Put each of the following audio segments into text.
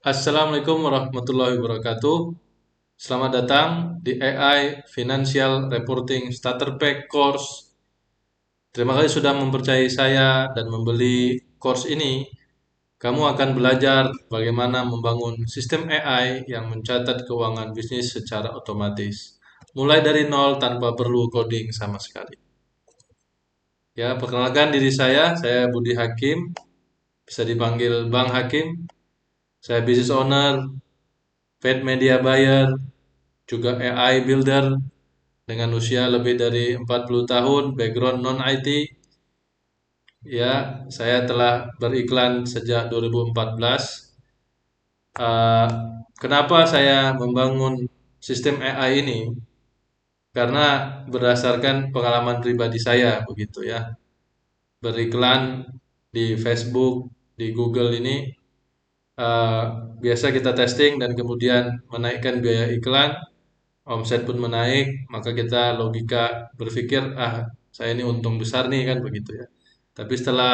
Assalamualaikum warahmatullahi wabarakatuh. Selamat datang di AI Financial Reporting Starter Pack Course. Terima kasih sudah mempercayai saya dan membeli course ini. Kamu akan belajar bagaimana membangun sistem AI yang mencatat keuangan bisnis secara otomatis. Mulai dari nol tanpa perlu coding sama sekali. Ya, perkenalkan diri saya Budi Hakim, bisa dipanggil Bang Hakim. Saya business owner, paid media buyer, juga AI builder dengan usia lebih dari 40 tahun, background non-IT. Ya, saya telah beriklan sejak 2014. Eh, Kenapa saya membangun sistem AI ini? Karena berdasarkan pengalaman pribadi saya begitu ya. Beriklan di Facebook, di Google ini eh, biasa kita testing dan kemudian menaikkan biaya iklan, omset pun menaik, maka kita logika berpikir, saya ini untung besar nih kan begitu ya. Tapi setelah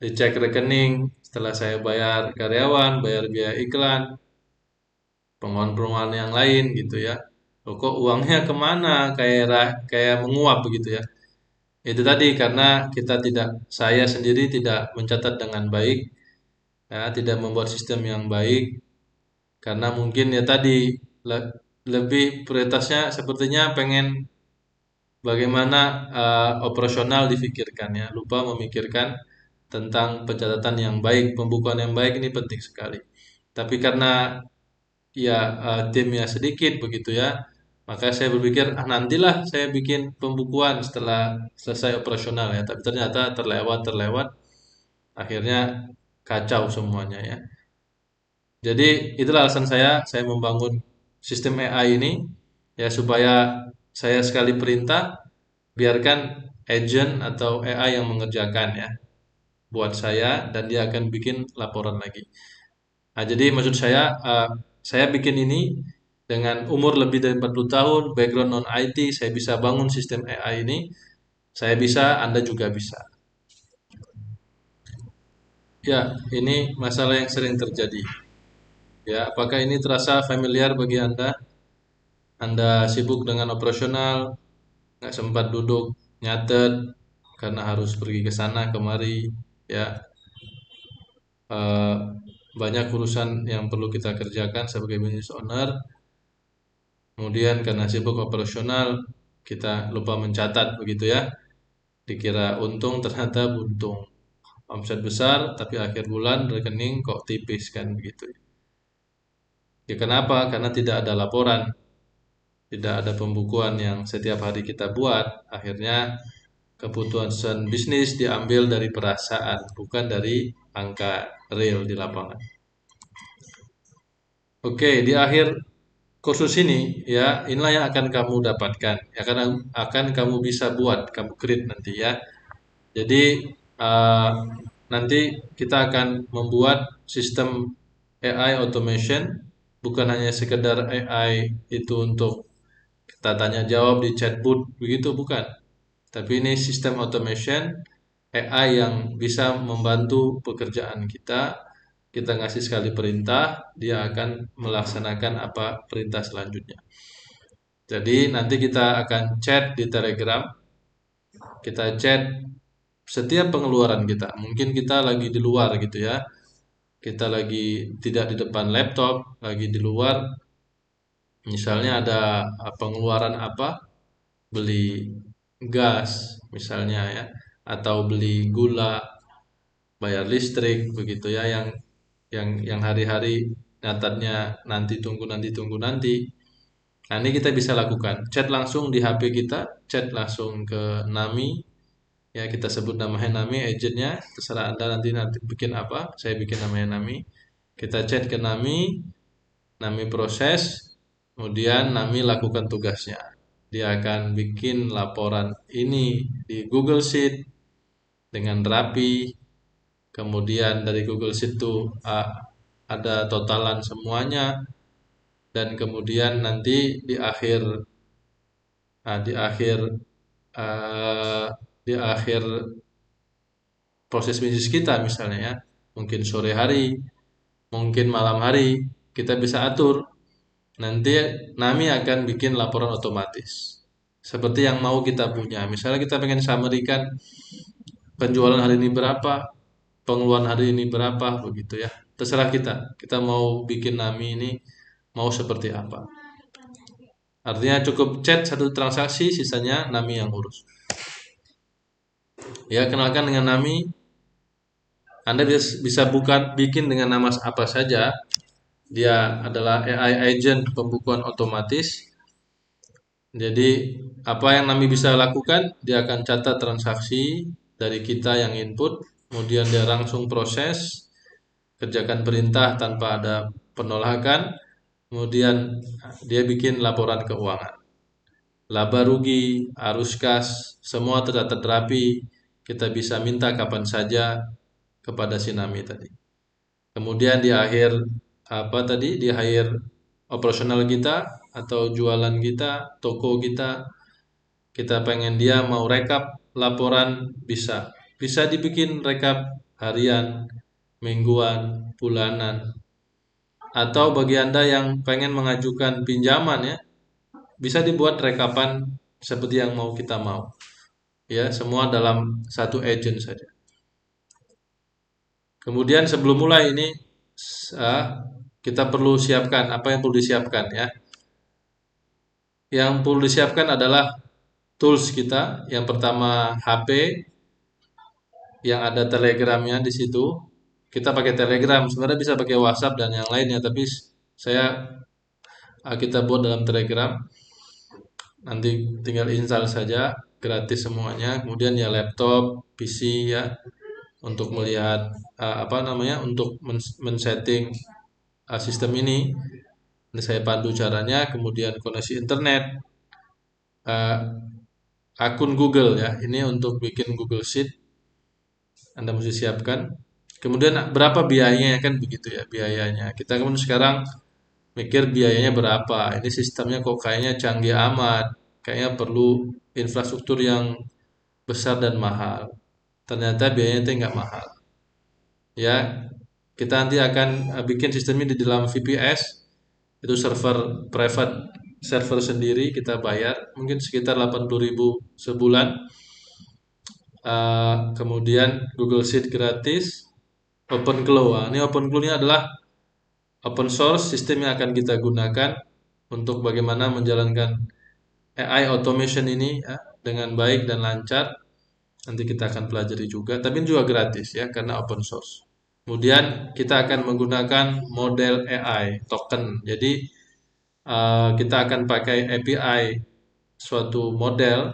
dicek rekening, setelah saya bayar karyawan, bayar biaya iklan, pengeluaran-pengeluaran yang lain gitu ya. Loh, kok uangnya kemana? Kayak menguap begitu ya. Itu tadi karena saya sendiri tidak mencatat dengan baik, ya, tidak membuat sistem yang baik, karena mungkin ya tadi lebih prioritasnya sepertinya pengen bagaimana operasional dipikirkan ya, lupa memikirkan tentang pencatatan yang baik, pembukuan yang baik ini penting sekali. Tapi karena ya timnya sedikit begitu ya, maka saya berpikir nantilah saya bikin pembukuan setelah selesai operasional ya. Tapi ternyata terlewat, akhirnya kacau semuanya ya. Jadi itulah alasan saya membangun sistem AI ini ya supaya saya sekali perintah biarkan agent atau AI yang mengerjakan ya buat saya dan dia akan bikin laporan lagi. Nah, jadi maksud saya bikin ini dengan umur lebih dari 40 tahun, background non IT, saya bisa bangun sistem AI ini. Saya bisa, Anda juga bisa. Ya, ini masalah yang sering terjadi. Ya, apakah ini terasa familiar bagi Anda? Anda sibuk dengan operasional, nggak sempat duduk nyatet karena harus pergi ke sana kemari, ya. Eh, Banyak urusan yang perlu kita kerjakan sebagai business owner. Kemudian karena sibuk operasional, kita lupa mencatat begitu ya. Dikira untung, ternyata buntung. Omset besar, tapi akhir bulan rekening kok tipis kan begitu. Ya kenapa? Karena tidak ada laporan, tidak ada pembukuan yang setiap hari kita buat. Akhirnya keputusan bisnis diambil dari perasaan, bukan dari angka real di lapangan. Oke, di akhir kursus ini ya, inilah yang akan kamu dapatkan. Ya, akan kamu bisa buat, kamu create nanti ya. Jadi eh, nanti kita akan membuat sistem AI automation, bukan hanya sekedar AI itu untuk kita tanya jawab di chatbot begitu, bukan. Tapi ini sistem automation AI yang bisa membantu pekerjaan kita. Kita ngasih sekali perintah, dia akan melaksanakan apa perintah selanjutnya. Jadi nanti kita akan chat di Telegram, kita chat setiap pengeluaran kita. Mungkin kita lagi di luar gitu ya. Kita lagi tidak di depan laptop, lagi di luar. Misalnya ada pengeluaran apa? Beli gas misalnya ya, atau beli gula, bayar listrik begitu ya, yang hari-hari nyatatnya nanti tunggu nanti. Nah, ini kita bisa lakukan. Chat langsung di HP kita, chat langsung ke Nami. Ya, kita sebut namanya Nami, agentnya. Terserah Anda nanti bikin apa. Saya bikin namanya Nami. Kita chat ke Nami, Nami proses, kemudian Nami lakukan tugasnya. Dia akan bikin laporan ini di Google Sheet dengan rapi. Kemudian dari Google Sheet itu ada totalan semuanya. Dan kemudian nanti di akhir ah, di akhir eh, di akhir proses bisnis kita misalnya ya, mungkin sore hari mungkin malam hari, kita bisa atur. Nanti Nami akan bikin laporan otomatis. Seperti yang mau kita punya. Misalnya kita pengen summary kan penjualan hari ini berapa, pengeluaran hari ini berapa, begitu ya. Terserah kita. Kita mau bikin Nami ini mau seperti apa. Artinya cukup chat satu transaksi, sisanya Nami yang urus. Ya, kenalkan dengan Nami. Anda bisa bikin dengan nama apa saja. Dia adalah AI agent pembukuan otomatis. Jadi apa yang Nami bisa lakukan, dia akan catat transaksi dari kita yang input, kemudian dia langsung proses, kerjakan perintah tanpa ada penolakan, kemudian dia bikin laporan keuangan. Laba rugi, arus kas, semua tercatat rapi, kita bisa minta kapan saja kepada si Nami tadi. Kemudian di akhir di akhir operasional kita atau jualan kita, toko kita, kita pengen dia mau rekap laporan bisa. Bisa dibikin rekap harian, mingguan, bulanan. Atau bagi Anda yang pengen mengajukan pinjaman ya, bisa dibuat rekapan seperti yang mau kita mau. Ya, semua dalam satu agent saja. Kemudian sebelum mulai ini kita perlu siapkan apa yang perlu disiapkan ya. Yang perlu disiapkan adalah tools kita. Yang pertama HP yang ada Telegramnya di situ. Kita pakai Telegram, sebenarnya bisa pakai WhatsApp dan yang lainnya, tapi kita buat dalam Telegram. Nanti tinggal install saja, gratis semuanya. Kemudian ya laptop, PC ya untuk melihat untuk men-setting sistem ini. Ini saya pandu caranya, kemudian koneksi internet, uh, akun Google ya. Ini untuk bikin Google Sheet Anda mesti siapkan. Kemudian berapa biayanya kan begitu ya biayanya. Kita kan sekarang mikir biayanya berapa. Ini sistemnya kok kayaknya canggih amat. Kayaknya perlu infrastruktur yang besar dan mahal. Ternyata biayanya itu nggak mahal. Ya, kita nanti akan bikin sistemnya di dalam VPS. Itu server private server sendiri kita bayar mungkin sekitar 80.000 sebulan. Kemudian Google Sheet gratis, OpenClaw. Ini OpenClaw ini adalah open source sistem yang akan kita gunakan untuk bagaimana menjalankan AI automation ini ya, dengan baik dan lancar. Nanti kita akan pelajari juga, tapi juga gratis ya karena open source. Kemudian kita akan menggunakan model AI token. Jadi kita akan pakai API suatu model.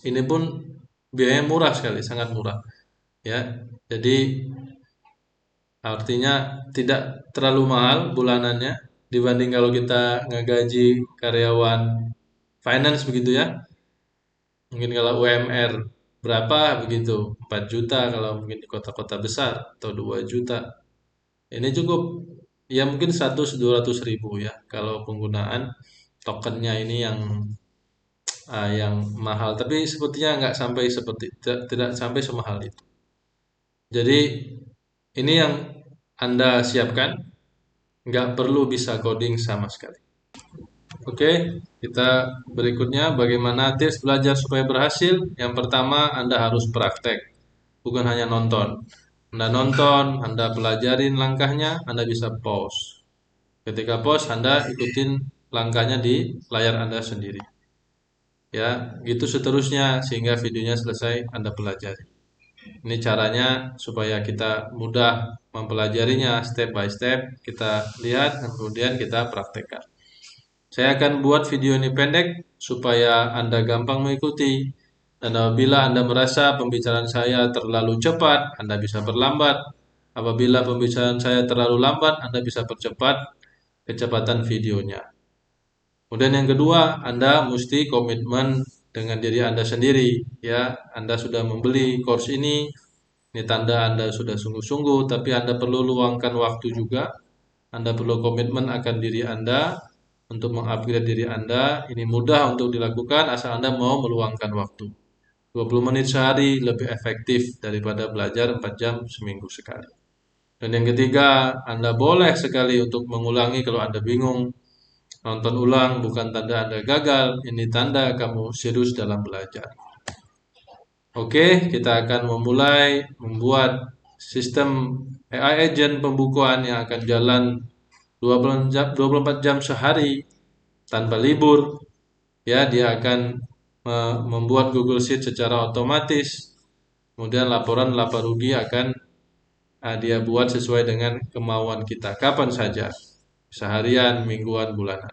Ini pun biayanya murah sekali, sangat murah. Ya, jadi artinya tidak terlalu mahal bulanannya dibanding kalau kita ngegaji karyawan finance begitu ya. Mungkin kalau UMR berapa begitu, 4 juta kalau mungkin di kota-kota besar atau 2 juta. Ini cukup ya mungkin 100-200 ribu ya kalau penggunaan tokennya ini yang mahal. Tapi sepertinya nggak sampai tidak sampai semahal itu. Jadi ini yang Anda siapkan, nggak perlu bisa coding sama sekali. Oke, kita berikutnya bagaimana tips belajar supaya berhasil. Yang pertama, Anda harus praktek, bukan hanya nonton. Anda nonton, Anda pelajarin langkahnya, Anda bisa pause. Ketika pause, Anda ikutin langkahnya di layar Anda sendiri. Ya, gitu seterusnya sehingga videonya selesai Anda pelajari. Ini caranya supaya kita mudah mempelajarinya step by step. Kita lihat, kemudian kita praktekkan. Saya akan buat video ini pendek supaya Anda gampang mengikuti. Dan apabila Anda merasa pembicaraan saya terlalu cepat, Anda bisa berlambat. Apabila pembicaraan saya terlalu lambat, Anda bisa percepat kecepatan videonya. Kemudian yang kedua, Anda mesti komitmen dengan diri Anda sendiri. Ya, Anda sudah membeli course ini tanda Anda sudah sungguh-sungguh, tapi Anda perlu luangkan waktu juga. Anda perlu komitmen akan diri Anda untuk mengupgrade diri Anda. Ini mudah untuk dilakukan asal Anda mau meluangkan waktu. 20 menit sehari lebih efektif daripada belajar 4 jam seminggu sekali. Dan yang ketiga, Anda boleh sekali untuk mengulangi kalau Anda bingung. Nonton ulang bukan tanda Anda gagal, ini tanda kamu serius dalam belajar. Oke, kita akan memulai membuat sistem AI agent pembukuan yang akan jalan 24 jam sehari tanpa libur. Ya, dia akan membuat Google Sheet secara otomatis. Kemudian laporan laba rugi akan dia buat sesuai dengan kemauan kita, kapan saja, seharian, mingguan, bulanan.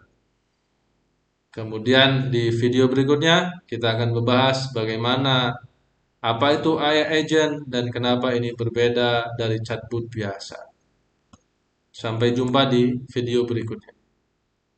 Kemudian di video berikutnya kita akan membahas bagaimana apa itu AI agent dan kenapa ini berbeda dari chatbot biasa. Sampai jumpa di video berikutnya.